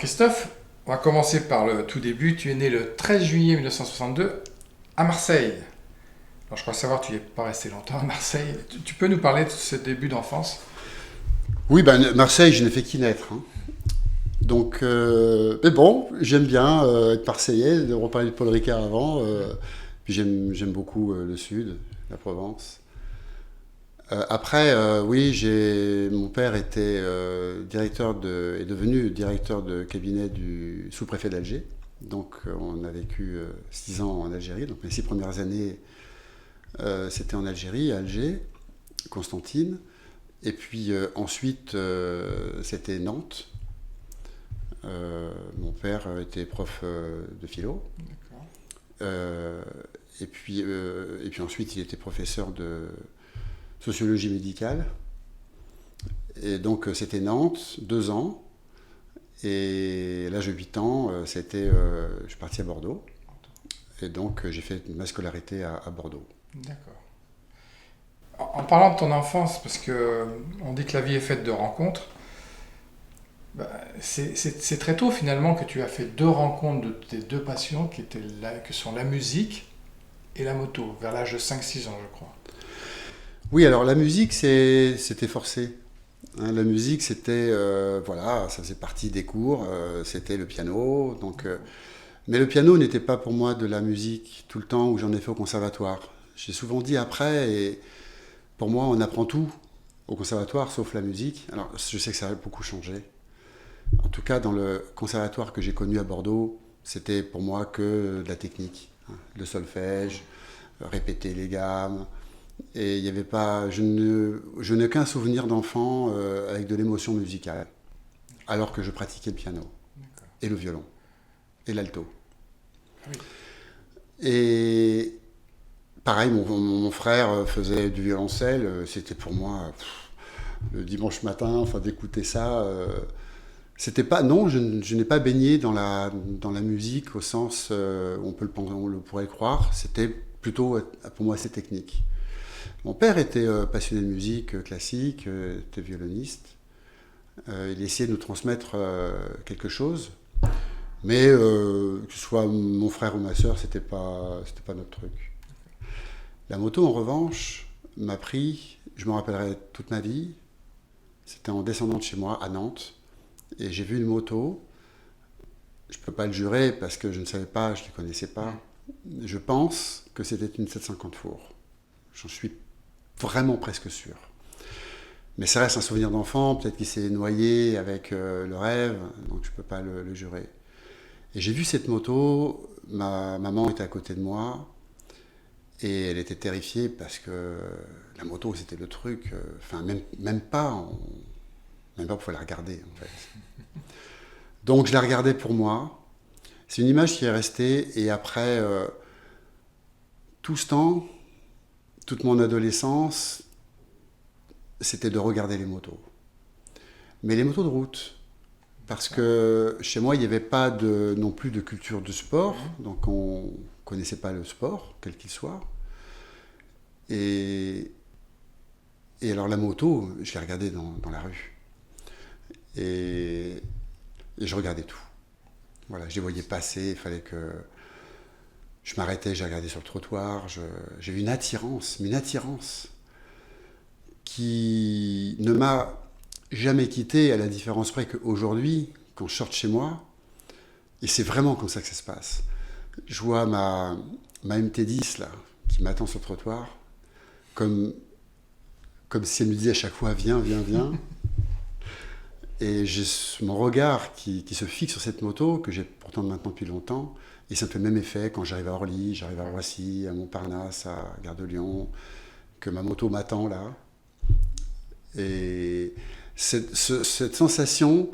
Christophe, on va commencer par le tout début. Tu es né le 13 juillet 1962 à Marseille. Alors, je crois savoir que tu n'es pas resté longtemps à Marseille. Tu peux nous parler de ce début d'enfance? Oui, ben, Marseille, je n'ai fait qu'y naître, hein. Donc, mais bon, j'aime bien être marseillais, de reparler de Paul Ricard avant. Puis j'aime beaucoup le sud, la Provence. Après, oui, mon père était est devenu directeur de cabinet du sous-préfet d'Alger. Donc, on a vécu 6 ans en Algérie. Donc, mes 6 premières années, c'était en Algérie, à Alger, Constantine. Et puis ensuite, c'était Nantes. Mon père était prof de philo. D'accord. Euh, et puis ensuite, il était professeur de sociologie médicale. Et donc, c'était Nantes, 2 ans. Et à l'âge de 8 ans, je suis parti à Bordeaux. Et donc, j'ai fait ma scolarité à Bordeaux. D'accord. En parlant de ton enfance, parce que on dit que la vie est faite de rencontres, bah, c'est très tôt finalement que tu as fait deux rencontres de tes deux passions que sont la musique et la moto, vers l'âge de 5-6 ans, je crois. Oui, alors la musique, c'était forcé. Hein, la musique, voilà, ça faisait partie des cours, c'était le piano. Mais le piano n'était pas pour moi de la musique tout le temps où j'en ai fait au conservatoire. J'ai souvent dit après, et pour moi, on apprend tout au conservatoire, sauf la musique. Alors, je sais que ça a beaucoup changé. En tout cas, dans le conservatoire que j'ai connu à Bordeaux, c'était pour moi que de la technique, hein, le solfège, répéter les gammes. Et il y avait pas, je n'ai qu'un souvenir d'enfant avec de l'émotion musicale, alors que je pratiquais le piano, D'accord. et le violon, et l'alto. Ah oui. Et pareil, mon frère faisait du violoncelle, c'était pour moi, le dimanche matin, enfin d'écouter ça, c'était pas, non, je n'ai pas baigné dans la musique au sens où on le pourrait croire, c'était plutôt pour moi assez technique. Mon père était passionné de musique classique, était violoniste. Il essayait de nous transmettre quelque chose, mais que ce soit mon frère ou ma sœur, c'était pas notre truc. La moto, en revanche, m'a pris, je me rappellerai toute ma vie, c'était en descendant de chez moi à Nantes, et j'ai vu une moto. Je ne peux pas le jurer parce que je ne savais pas, je ne les connaissais pas. Je pense que c'était une 750 four. J'en suis vraiment presque sûr. Mais ça reste un souvenir d'enfant, peut-être qu'il s'est noyé avec le rêve, donc je ne peux pas le jurer. Et j'ai vu cette moto, ma maman était à côté de moi, et elle était terrifiée parce que la moto c'était le truc, enfin même pas pour la regarder en fait. Donc je la regardais pour moi. C'est une image qui est restée, et après tout ce temps, toute mon adolescence, c'était de regarder les motos. Mais les motos de route, parce que chez moi, il n'y avait pas non plus de culture de sport, donc on ne connaissait pas le sport, quel qu'il soit. Et, et alors la moto, je l'ai regardée dans la rue. Et, et je regardais tout. Voilà, je les voyais passer, il fallait que je m'arrêtais, j'ai regardé sur le trottoir. J'ai eu une attirance qui ne m'a jamais quitté, à la différence près qu'aujourd'hui, quand je sors de chez moi, et c'est vraiment comme ça que ça se passe, je vois ma MT10 là, qui m'attend sur le trottoir, comme, comme si elle me disait à chaque fois viens, viens, viens. Et j'ai mon regard qui se fixe sur cette moto, que j'ai pourtant maintenant depuis longtemps, et ça me fait le même effet quand j'arrive à Orly, j'arrive à Roissy, à Montparnasse, à Gare de Lyon, que ma moto m'attend là. Et cette sensation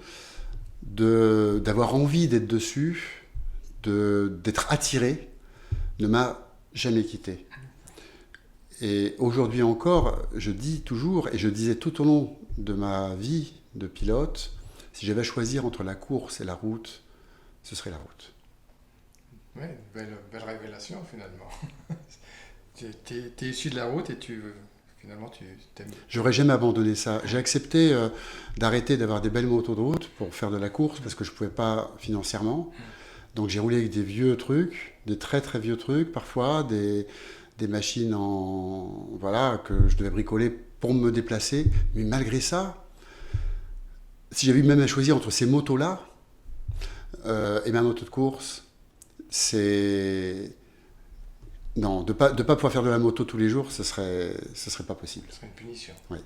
d'avoir envie d'être dessus, d'être attiré, ne m'a jamais quitté. Et aujourd'hui encore, je dis toujours, et je disais tout au long de ma vie de pilote, si j'avais à choisir entre la course et la route, ce serait la route. Oui, belle révélation finalement. Tu es issu de la route et finalement, tu t'aimes. J'aurais jamais abandonné ça. J'ai accepté d'arrêter d'avoir des belles motos de route pour faire de la course parce que je pouvais pas financièrement. Donc j'ai roulé avec des vieux trucs, des très très vieux trucs parfois, des machines voilà, que je devais bricoler pour me déplacer. Mais malgré ça, si j'avais eu même à choisir entre ces motos-là et ma moto de course, c'est... Non, de pas pouvoir faire de la moto tous les jours, ce serait pas possible. Ce serait une punition. Oui.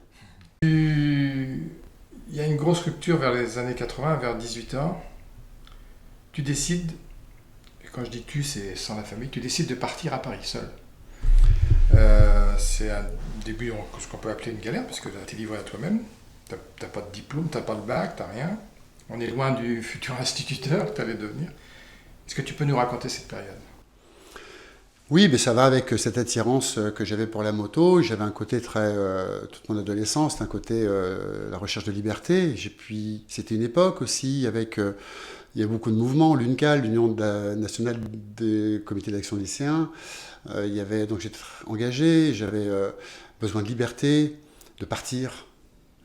Il y a une grosse rupture vers les années 80, vers 18 ans. Tu décides, et quand je dis tu, c'est sans la famille, tu décides de partir à Paris seul. C'est un début, ce qu'on peut appeler une galère, parce que là, tu es livré à toi-même. T'as pas de diplôme, t'as pas de bac, t'as rien. On est loin du futur instituteur que tu allais devenir. Est-ce que tu peux nous raconter cette période? Oui, mais ça va avec cette attirance que j'avais pour la moto. J'avais un côté très... toute mon adolescence, un côté la recherche de liberté. Puis, c'était une époque aussi avec... il y a beaucoup de mouvements, l'UNCAL, l'Union nationale des comités d'action lycéens. Donc j'étais engagé, j'avais besoin de liberté, de partir.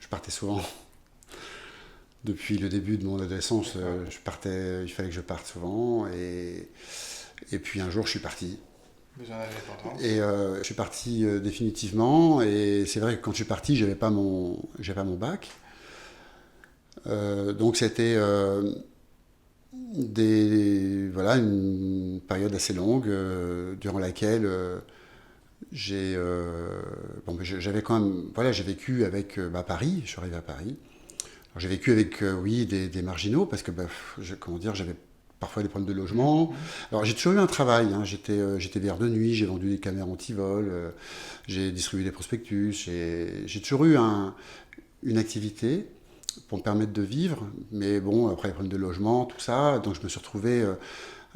Je partais souvent. Depuis le début de mon adolescence, il fallait que je parte souvent. Et puis un jour, je suis parti. Et je suis parti définitivement. Et c'est vrai que quand je suis parti, j'avais pas mon bac. Donc c'était une période assez longue durant laquelle j'avais quand même, j'ai vécu avec Paris. Je suis arrivé à Paris. Alors, j'ai vécu avec des marginaux parce que j'avais parfois des problèmes de logement. Alors j'ai toujours eu un travail, hein. J'étais veilleur de nuit, j'ai vendu des caméras anti-vol, j'ai distribué des prospectus, j'ai toujours eu une activité pour me permettre de vivre, mais bon, après les problèmes de logement, tout ça, donc je me suis retrouvé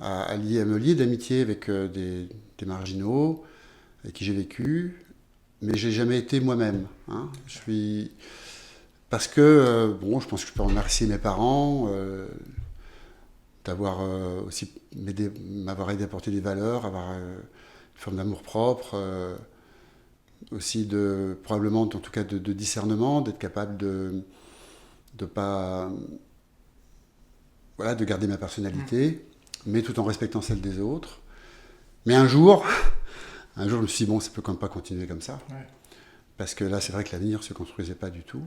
à me lier d'amitié avec des marginaux avec qui j'ai vécu, mais j'ai jamais été moi-même, hein. Parce que, je pense que je peux remercier mes parents d'avoir aussi m'avoir aidé à porter des valeurs, avoir une forme d'amour-propre, aussi probablement, en tout cas, de discernement, d'être capable de garder ma personnalité, mais tout en respectant celle des autres. Mais un jour, je me suis dit, ça peut quand même pas continuer comme ça. Ouais. Parce que là, c'est vrai que l'avenir ne se construisait pas du tout.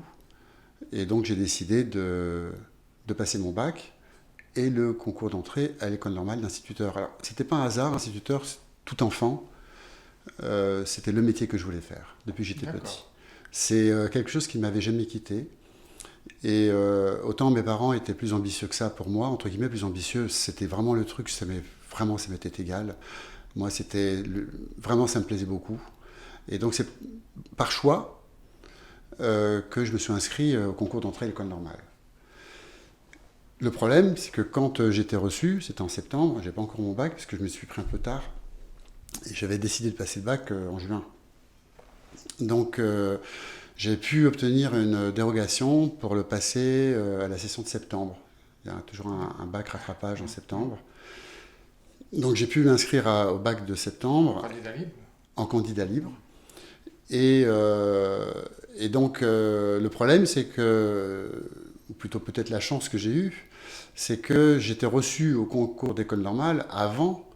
Et donc, j'ai décidé de passer mon bac et le concours d'entrée à l'école normale d'instituteur. Alors, c'était pas un hasard, instituteur, tout enfant, c'était le métier que je voulais faire depuis que j'étais petit. C'est quelque chose qui ne m'avait jamais quitté. Et autant mes parents étaient plus ambitieux que ça pour moi, entre guillemets plus ambitieux, c'était vraiment le truc, ça m'était égal. Moi, vraiment, ça me plaisait beaucoup. Et donc, c'est par choix que je me suis inscrit au concours d'entrée à l'école normale. Le problème, c'est que quand j'étais reçu, c'était en septembre, j'ai pas encore mon bac, parce que je me suis pris un peu tard, et j'avais décidé de passer le bac en juin. Donc, j'ai pu obtenir une dérogation pour le passer à la session de septembre. Il y a toujours un bac rattrapage en septembre. Donc j'ai pu m'inscrire au bac de septembre. Candidat libre. En candidat libre. Et donc le problème, c'est que, ou plutôt peut-être la chance que j'ai eue, c'est que j'étais reçu au concours d'école normale avant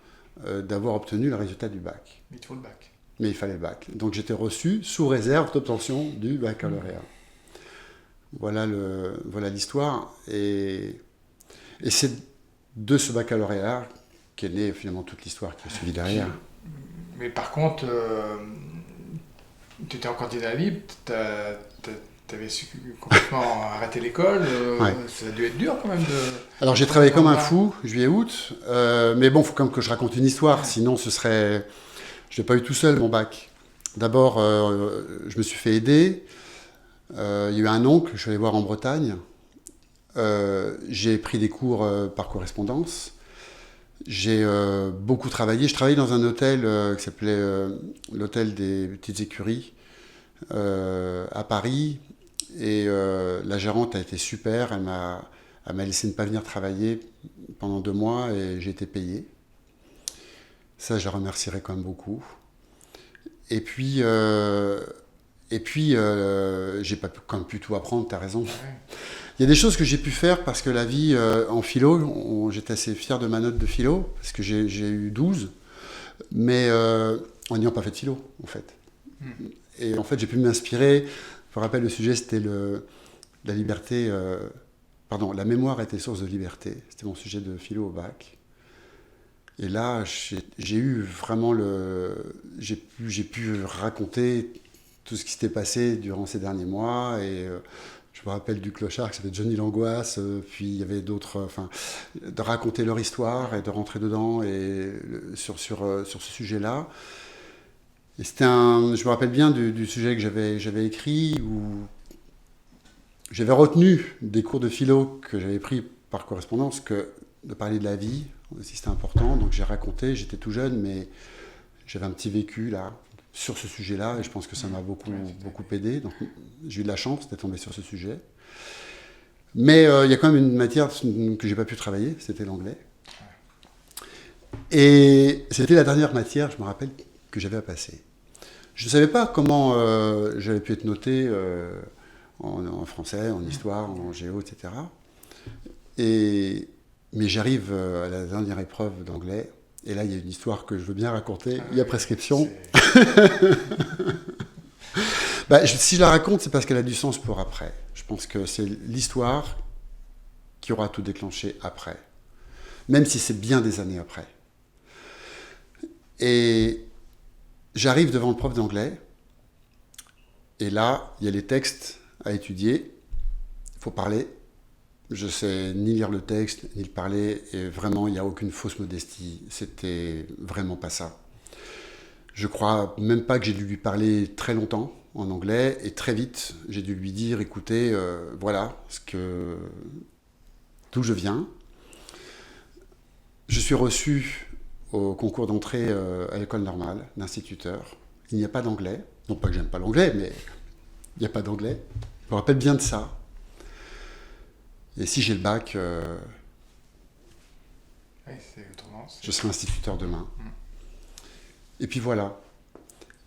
d'avoir obtenu le résultat du bac. Mais il te faut le bac. Mais il fallait le bac. Donc j'étais reçu sous réserve d'obtention du baccalauréat. Voilà l'histoire. Et c'est de ce baccalauréat qu'est née finalement toute l'histoire qui est suivie derrière. Mais par contre, tu étais en candidat libre, tu avais complètement arrêté l'école. Ouais. Ça a dû être dur quand même Alors j'ai travaillé comme un fou, juillet-août. Mais bon, il faut quand même que je raconte une histoire, sinon ce serait... Je n'ai pas eu tout seul mon bac. D'abord, je me suis fait aider. Il y a eu un oncle que je suis allé voir en Bretagne. J'ai pris des cours par correspondance. J'ai beaucoup travaillé. Je travaillais dans un hôtel qui s'appelait l'hôtel des Petites Écuries à Paris. Et la gérante a été super. Elle m'a laissé ne pas venir travailler pendant 2 mois et j'ai été payé. Ça, je la remercierai quand même beaucoup. Et puis Et puis, j'ai pas quand même pu tout apprendre, tu as raison. Ouais. Il y a des choses que j'ai pu faire parce que la vie en philo, j'étais assez fier de ma note de philo, parce que j'ai eu 12, mais en n'ayant pas fait de philo, en fait. Mm. Et en fait, j'ai pu m'inspirer. Je me rappelle, le sujet, c'était la liberté. Pardon, la mémoire était source de liberté. C'était mon sujet de philo au bac. Et là, j'ai eu vraiment j'ai pu raconter tout ce qui s'était passé durant ces derniers mois. Et je me rappelle du clochard qui s'appelait Johnny L'Angoisse. Puis il y avait d'autres. Enfin, de raconter leur histoire et de rentrer dedans sur ce sujet-là. Et je me rappelle bien du sujet que j'avais écrit, où j'avais retenu des cours de philo que j'avais pris par correspondance, que de parler de la vie aussi c'était important. Donc j'ai raconté, j'étais tout jeune, mais j'avais un petit vécu là sur ce sujet-là, et je pense que ça m'a beaucoup aidé. Donc j'ai eu de la chance d'être tombé sur ce sujet. Mais il y a quand même une matière que j'ai pas pu travailler, c'était l'anglais. Et c'était la dernière matière, je me rappelle, que j'avais à passer. Je ne savais pas comment j'avais pu être noté en français, en histoire, en géo, etc. Mais j'arrive à la dernière épreuve d'anglais, et là, il y a une histoire que je veux bien raconter. Il y a prescription. Si je la raconte, c'est parce qu'elle a du sens pour après. Je pense que c'est l'histoire qui aura tout déclenché après, même si c'est bien des années après. Et j'arrive devant le prof d'anglais, et là, il y a les textes à étudier. Il faut parler. Je sais ni lire le texte, ni le parler, et vraiment, il n'y a aucune fausse modestie. C'était vraiment pas ça. Je crois même pas que j'ai dû lui parler très longtemps en anglais, et très vite, j'ai dû lui dire, écoutez, voilà d'où je viens. Je suis reçu au concours d'entrée à l'école normale d'instituteur. Il n'y a pas d'anglais. Non pas que j'aime pas l'anglais, mais il n'y a pas d'anglais. Je me rappelle bien de ça. Et si j'ai le bac, je serai instituteur demain. Et puis voilà.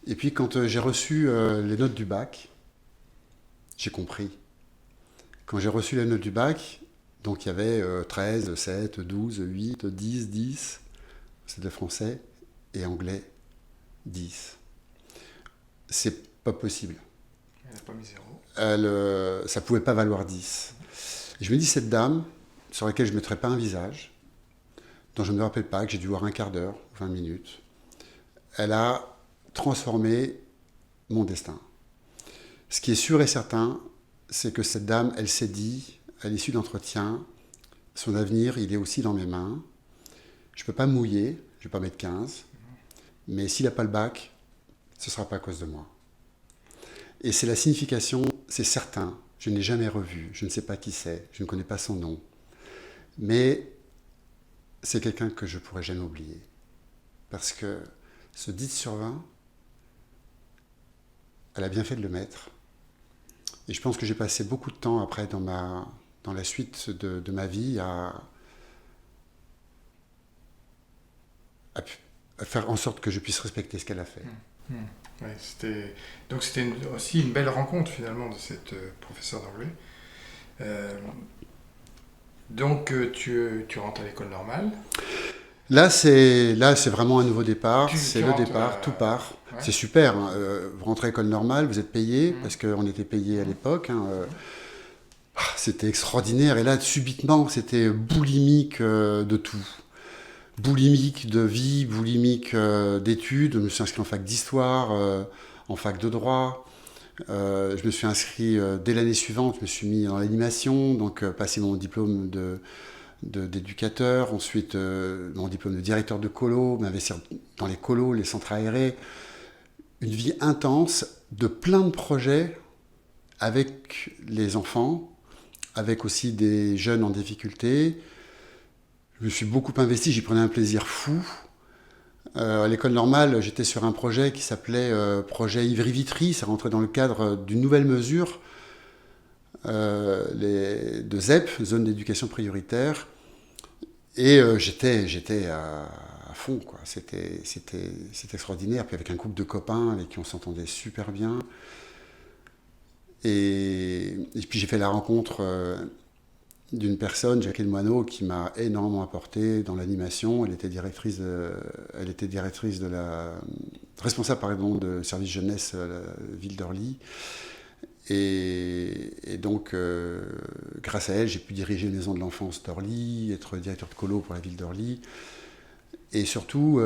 Et puis quand j'ai reçu les notes du bac, j'ai compris. Quand j'ai reçu les notes du bac, donc il y avait 13, 7, 12, 8, 10, 10. C'était français et anglais 10. C'est pas possible. Elle n'a pas mis 0. Ça pouvait pas valoir 10. Et je me dis, cette dame, sur laquelle je ne mettrais pas un visage, dont je ne me rappelle pas, que j'ai dû voir un quart d'heure, 20 minutes, elle a transformé mon destin. Ce qui est sûr et certain, c'est que cette dame, elle s'est dit, à l'issue d'entretien, son avenir, il est aussi dans mes mains. Je ne peux pas me mouiller, je ne vais pas mettre 15, mais s'il n'a pas le bac, ce ne sera pas à cause de moi. Et c'est la signification, c'est certain. Je ne l'ai jamais revu, je ne sais pas qui c'est, je ne connais pas son nom. Mais c'est quelqu'un que je ne pourrai jamais oublier. Parce que ce 10 sur 20, elle a bien fait de le mettre. Et je pense que j'ai passé beaucoup de temps après dans la suite de ma vie à faire en sorte que je puisse respecter ce qu'elle a fait. Ouais, donc c'était aussi une belle rencontre finalement de cette professeure d'anglais. Donc tu rentres à l'école normale. Là, c'est vraiment un nouveau départ. C'est le rentres, départ, tout part. Ouais. C'est super. Hein. Vous rentrez à l'école normale, vous êtes payé, parce qu'on était payé à l'époque. Hein. C'était extraordinaire. Et là, subitement, c'était boulimique de tout. Boulimique de vie, boulimique d'études. Je me suis inscrit en fac d'histoire, en fac de droit. Je me suis inscrit dès l'année suivante, je me suis mis dans l'animation, donc passé mon diplôme d'éducateur, ensuite mon diplôme de directeur de colo, m'investir dans les colos, les centres aérés. Une vie intense de plein de projets avec les enfants, avec aussi des jeunes en difficulté. Je me suis beaucoup investi, j'y prenais un plaisir fou. À l'école normale, j'étais sur un projet qui s'appelait projet Ivry-Vitry. Ça rentrait dans le cadre d'une nouvelle mesure de ZEP, zone d'éducation prioritaire. Et j'étais à fond, quoi. C'était extraordinaire. Puis avec un couple de copains avec qui on s'entendait super bien. Et puis j'ai fait la rencontre d'une personne, Jacqueline Moineau, qui m'a énormément apporté dans l'animation. Elle était directrice de la responsable pardon, de service jeunesse à la ville d'Orly. Et donc, grâce à elle, j'ai pu diriger une maison de l'enfance d'Orly, être directeur de colo pour la ville d'Orly, et surtout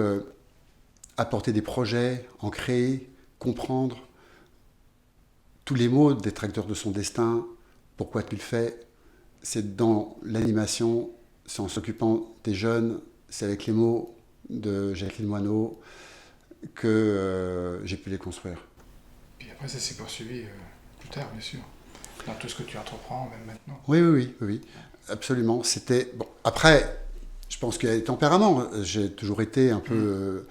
apporter des projets, en créer, comprendre tous les mots d'être acteur de son destin, pourquoi tu le fais. C'est dans l'animation, c'est en s'occupant des jeunes, c'est avec les mots de Jacqueline Moineau que j'ai pu les construire. Puis après, ça s'est poursuivi plus tard, bien sûr, dans tout ce que tu entreprends, même maintenant. Oui, absolument. C'était bon. Après, je pense qu'il y a des tempéraments. J'ai toujours été un peu,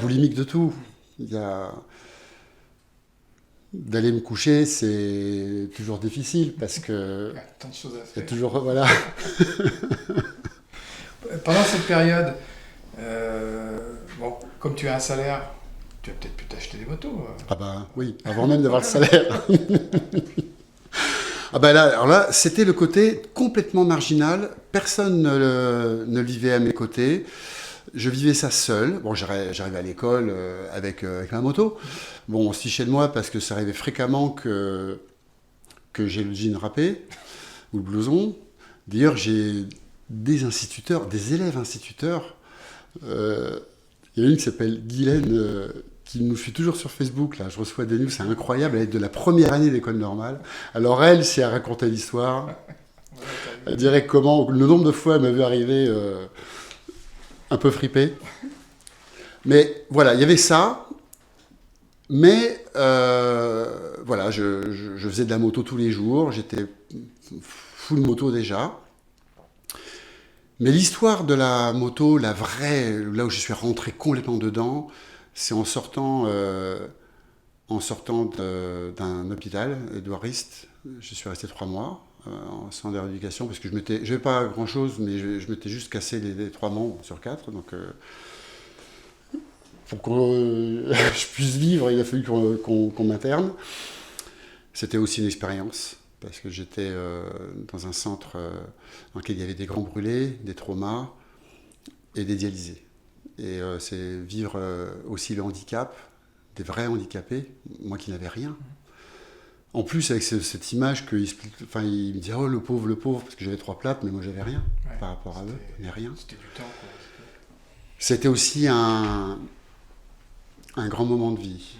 boulimique de tout. Il y a d'aller me coucher, c'est toujours difficile parce que Il y a tant de choses à il y faire. a toujours voilà. Pendant cette période, comme tu as un salaire, tu as peut-être pu t'acheter des motos. Ah bah oui, avant même d'avoir le salaire. Ah bah là, alors là, c'était le côté complètement marginal. Personne ne vivait à mes côtés. Je vivais ça seul. Bon, j'arrivais à l'école avec ma moto. Bon, on se fichait de moi parce que ça arrivait fréquemment que j'ai le jean râpé ou le blouson. D'ailleurs, j'ai des instituteurs, des élèves instituteurs. Il y en a une qui s'appelle Guylaine, qui nous suit toujours sur Facebook. Là, je reçois des news, c'est incroyable. Elle est de la première année d'école normale. Alors elle, si elle racontait l'histoire, elle dirait comment, le nombre de fois elle m'avait arrivé un peu fripé. Mais voilà, il y avait ça. Mais voilà, je faisais de la moto tous les jours. J'étais full moto déjà. Mais l'histoire de la moto, la vraie, là où je suis rentré complètement dedans, c'est en sortant d'un hôpital, Édouardiste. Je suis resté 3 mois en centre de rééducation parce que je n'avais pas grand-chose, mais je m'étais juste cassé les 3 membres sur 4. Donc, pour que je puisse vivre, il a fallu qu'on m'interne. C'était aussi une expérience. Parce que j'étais dans un centre dans lequel il y avait des grands brûlés, des traumas et des dialysés. Et c'est vivre aussi le handicap, des vrais handicapés, moi qui n'avais rien. En plus, avec cette image qu'il me disait « Oh, le pauvre », parce que j'avais 3 plates, mais moi j'avais rien par rapport à eux, mais rien. C'était du temps, quoi. C'était aussi un grand moment de vie.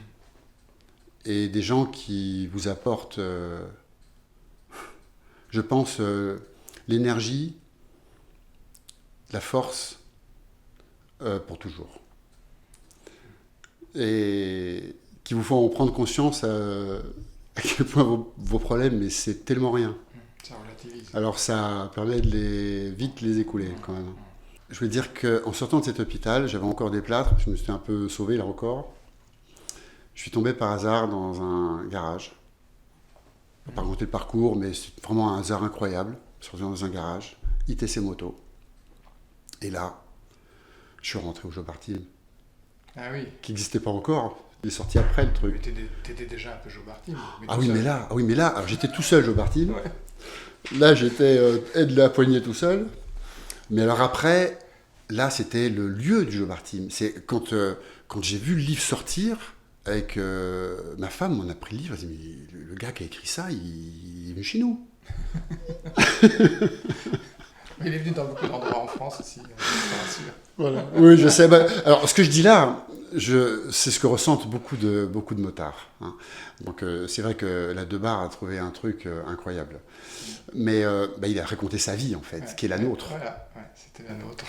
Et des gens qui vous apportent... je pense, l'énergie, la force, pour toujours. Et qui vous font en prendre conscience à quel point vos problèmes, mais c'est tellement rien. Ça relativise. Alors ça permet de vite les écouler, quand même. Je veux dire qu'en sortant de cet hôpital, j'avais encore des plâtres, je me suis un peu sauvé là encore. Je suis tombé par hasard dans un garage. Je ne vais pas raconter le parcours, mais c'est vraiment un hasard incroyable. Je suis rentré dans un garage, ITC Moto. Et là, je suis rentré au Joe-Bar-Team. Ah oui. Qui n'existait pas encore. Il est sorti après le truc. Mais t'étais déjà un peu Joe-Bar-Team. Ah oui, mais là, alors j'étais tout seul Joe-Bar-Team. Ouais. Là, j'étais aide la poignée tout seul. Mais alors après, là, c'était le lieu du Joe-Bar-Team. C'est quand j'ai vu le livre sortir, avec ma femme, on a pris le livre, elle a dit, mais le gars qui a écrit ça, il est venu chez nous. Il est venu dans beaucoup d'endroits en France aussi, je suis sûr. Voilà. Oui, je sais. Alors, ce que je dis là, c'est ce que ressentent beaucoup de motards. Hein. Donc, c'est vrai que la Debar a trouvé un truc incroyable. Mais il a raconté sa vie, en fait, qui est la nôtre. Voilà, c'était la nôtre.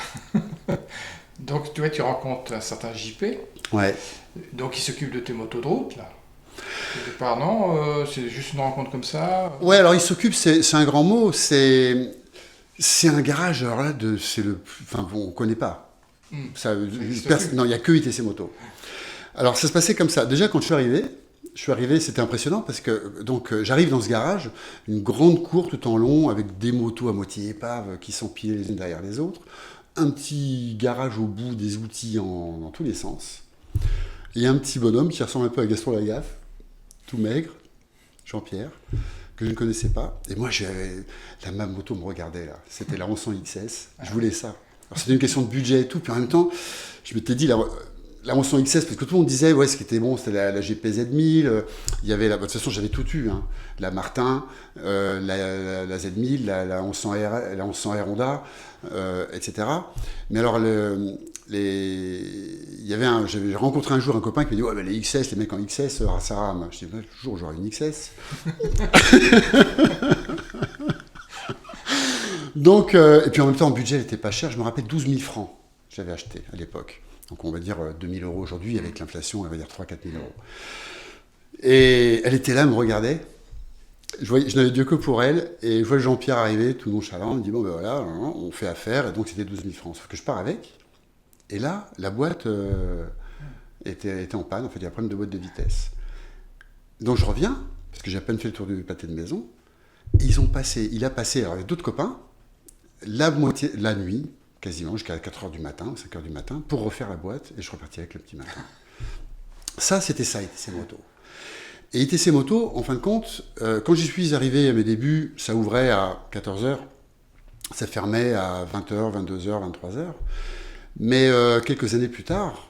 Donc, tu rencontres un certain JP. Ouais. Donc, il s'occupe de tes motos de route, là. Au départ, non, c'est juste une rencontre comme ça. Ouais, alors il s'occupe, c'est un grand mot, c'est un garage, alors là, on ne connaît pas. Non, il n'y a que ITC Moto. Alors ça se passait comme ça. Déjà, quand je suis arrivé, c'était impressionnant parce que j'arrive dans ce garage, une grande cour tout en long, avec des motos à moitié épave qui sont pilées les unes derrière les autres, un petit garage au bout, des outils dans tous les sens, et un petit bonhomme qui ressemble un peu à Gaston Lagaffe, tout maigre, Jean-Pierre, que je ne connaissais pas. Et moi, ma moto me regardait là. C'était la 1100 XS. Je voulais ça. Alors, c'était une question de budget et tout. Puis en même temps, je m'étais dit, la 1100 XS, parce que tout le monde disait, ouais, ce qui était bon, c'était la GPZ 1000. Il y avait de toute façon, j'avais tout eu. Hein. La Martin, la Z1000, la 1100R, la 1100R Honda, etc. Mais alors, j'avais rencontré un jour un copain qui m'a dit, ouais, mais les XS, les mecs en XS, ça rame. Je dis, bah, toujours, j'aurai une XS. Donc, et puis en même temps, en budget, elle n'était pas chère. Je me rappelle 12 000 francs, j'avais acheté à l'époque. Donc on va dire 2 000 euros aujourd'hui, avec l'inflation, on va dire 3 000 à 4 000 euros. Et elle était là, elle me regardait. Je n'avais Dieu que pour elle. Et je vois Jean-Pierre arriver, tout nonchalant. Il me dit, bon ben voilà, on fait affaire. Et donc c'était 12 000 francs. Sauf que je pars avec. Et là, la boîte était en panne. En fait, il y a un problème de boîte de vitesse. Donc je reviens, parce que j'ai à peine fait le tour du pâté de maison. Il a passé, alors avec d'autres copains, la nuit, quasiment jusqu'à 4h du matin, 5h du matin, pour refaire la boîte, et je repartis avec le petit matin. C'était ça, ITC Moto. Et ITC Moto, en fin de compte, quand j'y suis arrivé à mes débuts, ça ouvrait à 14h, ça fermait à 20h, 22h, 23h. Mais quelques années plus tard,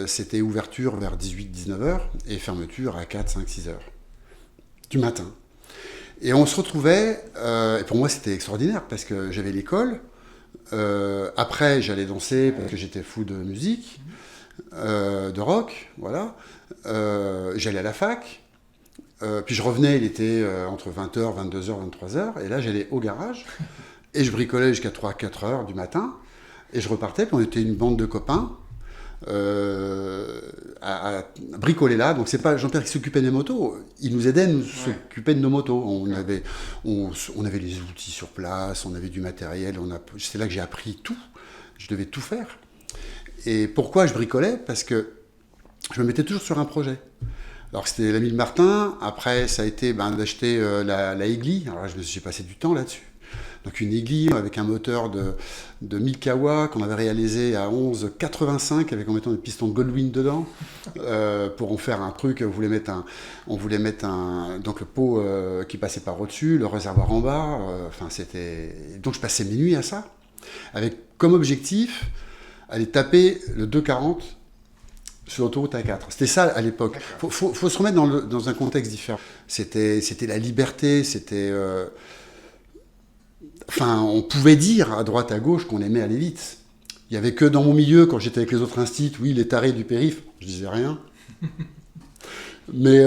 c'était ouverture vers 18-19h, et fermeture à 4, 5, 6h du matin. Et on se retrouvait, et pour moi c'était extraordinaire, parce que j'avais l'école. Après, j'allais danser parce que j'étais fou de musique, de rock, voilà. J'allais à la fac. Puis je revenais, il était entre 20h, 22h, 23h. Et là, j'allais au garage. Et je bricolais jusqu'à 3-4h du matin. Et je repartais. Puis on était une bande de copains à bricoler là. Donc c'est pas Jean-Pierre qui s'occupait des motos. Il nous aidait à nous s'occuper de nos motos. On avait les outils sur place, on avait du matériel. C'est là que j'ai appris tout. Je devais tout faire. Et pourquoi je bricolais ? Parce que je me mettais toujours sur un projet. Alors c'était la 1000 Martin. Après ça a été d'acheter la Egli. Alors là, j'ai passé du temps là-dessus. Donc une Egli avec un moteur de 1000 kW qu'on avait réalisé à 11,85 avec en mettant des pistons de Goldwing dedans pour en faire un truc. On voulait mettre donc le pot qui passait par au-dessus, le réservoir en bas. Donc je passais mes nuits à ça, avec comme objectif aller taper le 240 sur l'autoroute A4. C'était ça à l'époque. Faut se remettre dans un contexte différent. C'était la liberté, c'était... on pouvait dire à droite, à gauche qu'on aimait aller vite. Il n'y avait que dans mon milieu, quand j'étais avec les autres instits, oui, les tarés du périph', je disais rien. Mais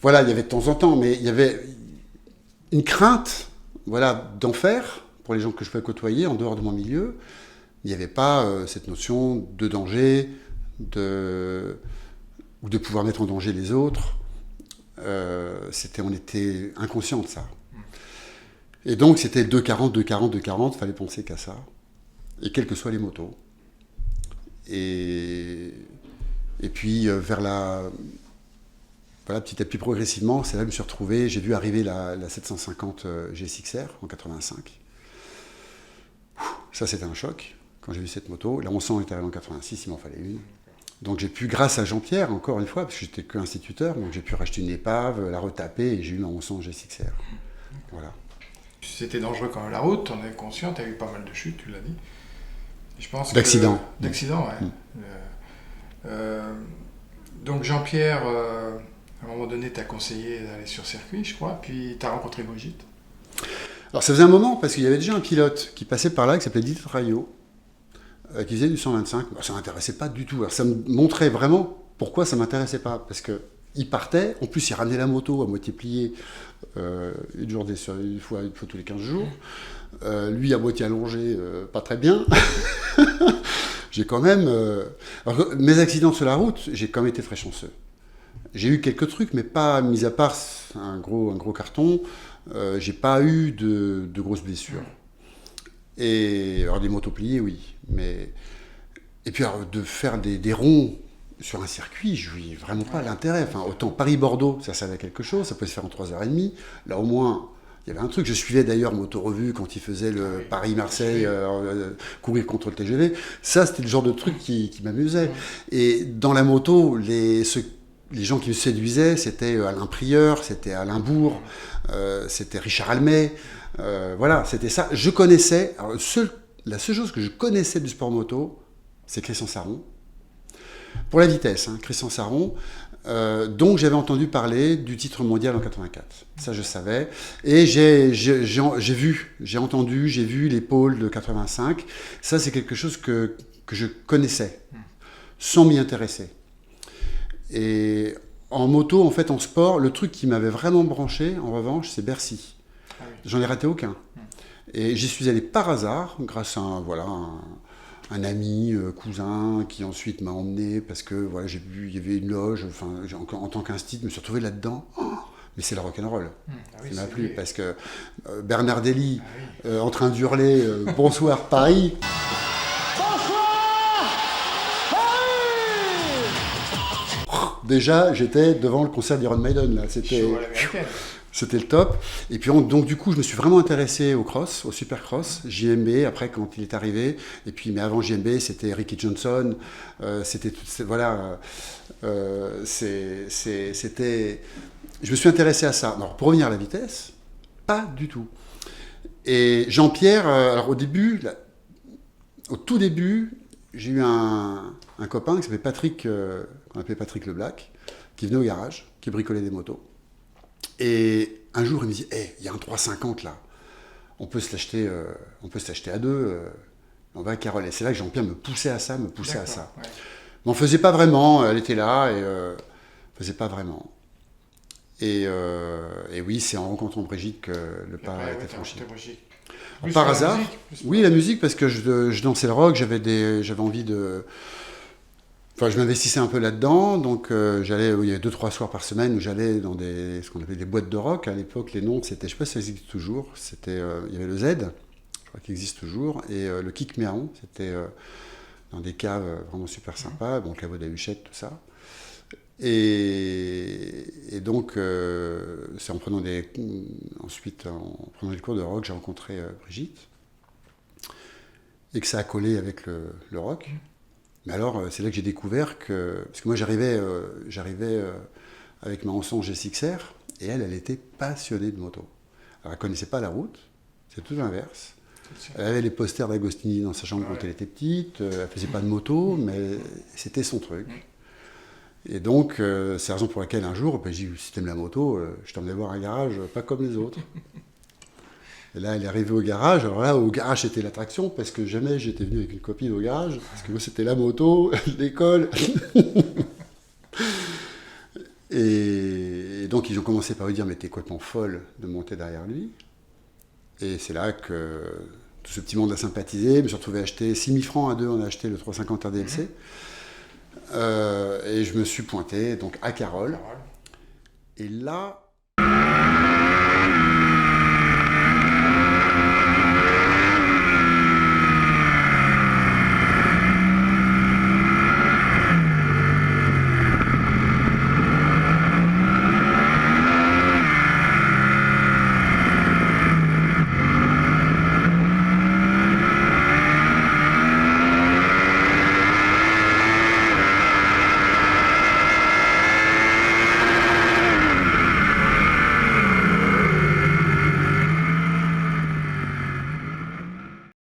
voilà, il y avait de temps en temps, mais il y avait une crainte d'en faire pour les gens que je pouvais côtoyer en dehors de mon milieu. Il n'y avait pas cette notion de danger, ou de pouvoir mettre en danger les autres. On était inconscient de ça. Et donc, c'était 240, 240, 240, il fallait penser qu'à ça. Et quelles que soient les motos. Et puis, petit à petit, progressivement, c'est là que je me suis retrouvé. J'ai vu arriver la 750 GSX-R en 85. Ça, c'était un choc, quand j'ai vu cette moto. La 1100 est arrivée en 86, il m'en fallait une. Donc, j'ai pu, grâce à Jean-Pierre, encore une fois, parce que j'étais qu'instituteur, donc j'ai pu racheter une épave, la retaper, et j'ai eu ma 1100 GSX-R. Voilà. C'était dangereux quand même la route, t'en es conscient, t'as eu pas mal de chutes, tu l'as dit. Je pense d'accidents. D'accidents, ouais. Donc Jean-Pierre, à un moment donné, t'a conseillé d'aller sur circuit, je crois, puis t'as rencontré Brigitte. Alors ça faisait un moment, parce qu'il y avait déjà un pilote qui passait par là, qui s'appelait Didier Traillot, qui faisait du 125. Ça ne m'intéressait pas du tout. Alors, ça me montrait vraiment pourquoi ça ne m'intéressait pas, parce que il partait, en plus il ramenait la moto à moitié pliée une fois tous les 15 jours. Lui à moitié allongé, pas très bien. J'ai quand même... Alors, mes accidents sur la route, j'ai quand même été très chanceux. J'ai eu quelques trucs, mais pas, mis à part un gros carton, j'ai pas eu de grosses blessures. Et alors des motos pliées, oui. Et puis alors, de faire des ronds sur un circuit, je n'ai vraiment pas l'intérêt. Enfin, autant Paris-Bordeaux, ça servait à quelque chose, ça pouvait se faire en 3h30. Là, au moins, il y avait un truc. Je suivais d'ailleurs Moto Revue quand il faisait le Paris-Marseille, courir contre le TGV. Ça, c'était le genre de truc qui m'amusait. Et dans la moto, ceux les gens qui me séduisaient, c'était Alain Prieur, c'était Alain Bourg, c'était Richard Almet. Voilà, c'était ça. Je connaissais. Alors, la seule chose que je connaissais du sport moto, c'est Christian Saron. Pour la vitesse, hein, Christian Saron. Donc j'avais entendu parler du titre mondial en 84. Ça je savais. Et j'ai entendu, j'ai vu les pôles de 85. Ça c'est quelque chose que je connaissais, sans m'y intéresser. Et en moto, en fait, en sport, le truc qui m'avait vraiment branché, en revanche, c'est Bercy. Ah oui. J'en ai raté aucun. Et j'y suis allé par hasard, grâce à un ami, cousin, qui ensuite m'a emmené, parce que voilà, j'ai vu, il y avait une loge, enfin, en tant qu'instit, je me suis retrouvé là-dedans. Oh, mais c'est le rock'n'roll. Ça m'a plu, parce que Bernard Dely, en train d'hurler « Bonsoir Paris !» Déjà, j'étais devant le concert d'Iron Maiden, là. C'était le top. Et puis, donc, du coup, je me suis vraiment intéressé au cross, au supercross, JMB, après, quand il est arrivé. Et puis, mais avant JMB, c'était Ricky Johnson. C'était... Voilà. C'était... Je me suis intéressé à ça. Alors, pour revenir à la vitesse, pas du tout. Et Jean-Pierre, alors au tout début, j'ai eu un copain qui s'appelait Patrick, qu'on appelait Patrick Leblac, qui venait au garage, qui bricolait des motos. Et un jour, il me dit « Hey, il y a un 350 là, on peut se l'acheter à deux, on va à Carole. » Et c'est là que Jean-Pierre me poussait à ça. Ouais. Mais on ne faisait pas vraiment, elle était là, et on ne faisait pas vraiment. Et oui, c'est en rencontrant Brigitte que le pas a été franchi. Par hasard, oui, la musique, parce que je dansais le rock, j'avais envie de... Enfin, je m'investissais un peu là-dedans, donc il y avait 2-3 soirs par semaine où j'allais dans ce qu'on appelait des boîtes de rock. À l'époque, les noms, c'était, je ne sais pas si ça existe toujours, il y avait le Z, je crois qu'il existe toujours, et le Kick Méron, c'était dans des caves vraiment super sympas, bon, caveau de la Huchette, tout ça. Et donc, c'est ensuite, en prenant des cours de rock, j'ai rencontré Brigitte, et que ça a collé avec le rock. Mais alors, c'est là que j'ai découvert que... Parce que moi, j'arrivais avec ma Hanson GSX-R, et elle était passionnée de moto. Alors, elle ne connaissait pas la route, c'est tout l'inverse. Elle avait les posters d'Agostini dans sa chambre quand elle était petite, elle ne faisait pas de moto, mais c'était son truc. Et donc, c'est la raison pour laquelle un jour, j'ai dit, si tu aimes la moto, je t'emmène voir un garage pas comme les autres. Et là, elle est arrivée au garage. Alors là, au garage, c'était l'attraction, parce que jamais j'étais venu avec une copine au garage, parce que moi, c'était la moto, l'école. Et donc, ils ont commencé par lui dire, mais t'es complètement folle de monter derrière lui. Et c'est là que tout ce petit monde a sympathisé. Je me suis retrouvé à acheter 6 000 francs à deux, on a acheté le 350 RDLC. Et je me suis pointé donc à Carole. Et là...